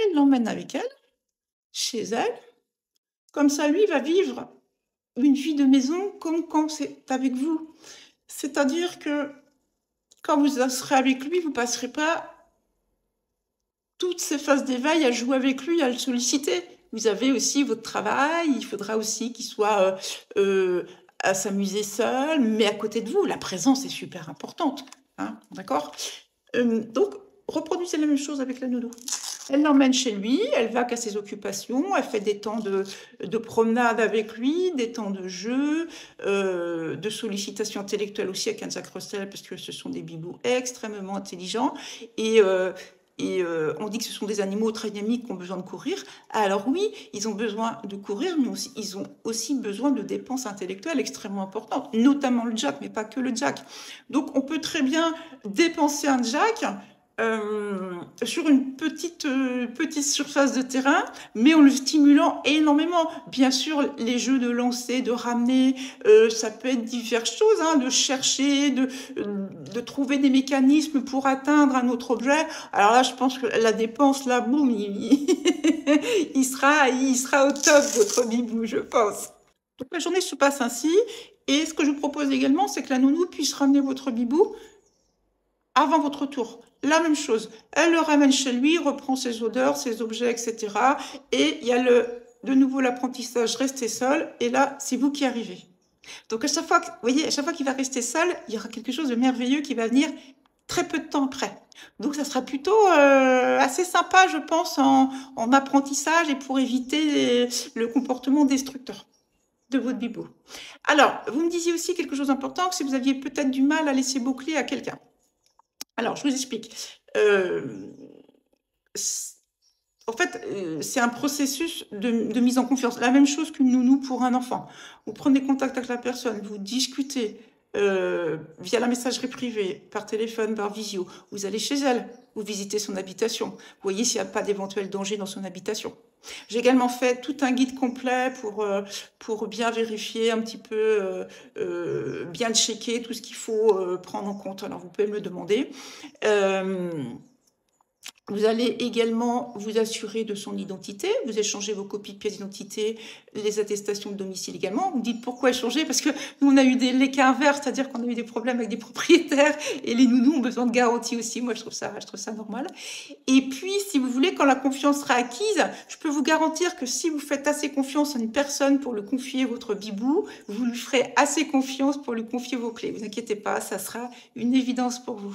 elle l'emmène avec elle, chez elle. Comme ça, lui va vivre une vie de maison comme quand c'est avec vous. C'est-à-dire que quand vous serez avec lui, vous passerez pas toutes ces phases d'éveil à jouer avec lui, à le solliciter. Vous avez aussi votre travail, il faudra aussi qu'il soit à s'amuser seul, mais à côté de vous. La présence est super importante, hein, d'accord? Donc, reproduisez la même chose avec la nounou. Elle l'emmène chez lui, elle va qu'à ses occupations, elle fait des temps de promenade avec lui, des temps de jeu, de sollicitation intellectuelle aussi avec un Jack Russell, parce que ce sont des bibous extrêmement intelligents. Et, on dit que ce sont des animaux très dynamiques qui ont besoin de courir. Alors oui, ils ont besoin de courir, mais aussi, ils ont aussi besoin de dépenses intellectuelles extrêmement importantes, notamment le Jack, mais pas que le Jack. Donc on peut très bien dépenser un Jack sur une petite surface de terrain, mais en le stimulant énormément. Bien sûr, les jeux de lancer, de ramener, ça peut être diverses choses, hein, de chercher, de trouver des mécanismes pour atteindre un autre objet. Alors là, je pense que la dépense, là, boum, il sera au top, votre bibou, je pense. Donc la journée se passe ainsi. Et ce que je vous propose également, c'est que la nounou puisse ramener votre bibou avant votre tour. La même chose. Elle le ramène chez lui, reprend ses odeurs, ses objets, etc. Et il y a de nouveau l'apprentissage, rester seul. Et là, c'est vous qui arrivez. Donc à chaque fois, vous voyez, à chaque fois qu'il va rester seul, il y aura quelque chose de merveilleux qui va venir très peu de temps après. Donc ça sera plutôt assez sympa, je pense, en apprentissage et pour éviter le comportement destructeur de votre bibou. Alors, vous me disiez aussi quelque chose d'important, que si vous aviez peut-être du mal à laisser vos clés à quelqu'un. Alors, je vous explique. En fait, c'est un processus de mise en confiance. La même chose qu'une nounou pour un enfant. Vous prenez contact avec la personne, vous discutez via la messagerie privée, par téléphone, par visio. Vous allez chez elle, vous visitez son habitation. Vous voyez s'il n'y a pas d'éventuel danger dans son habitation. J'ai également fait tout un guide complet pour bien vérifier un petit peu, bien checker tout ce qu'il faut prendre en compte. Alors, vous pouvez me le demander. Vous allez également vous assurer de son identité. Vous échangez vos copies de pièces d'identité, les attestations de domicile également. Vous me dites pourquoi échanger? Parce que nous, on a eu les cas inverses, c'est-à-dire qu'on a eu des problèmes avec des propriétaires et les nounous ont besoin de garantie aussi. Moi, je trouve ça normal. Et puis, si vous voulez, quand la confiance sera acquise, je peux vous garantir que si vous faites assez confiance à une personne pour lui confier votre bibou, vous lui ferez assez confiance pour lui confier vos clés. Vous inquiétez pas, ça sera une évidence pour vous.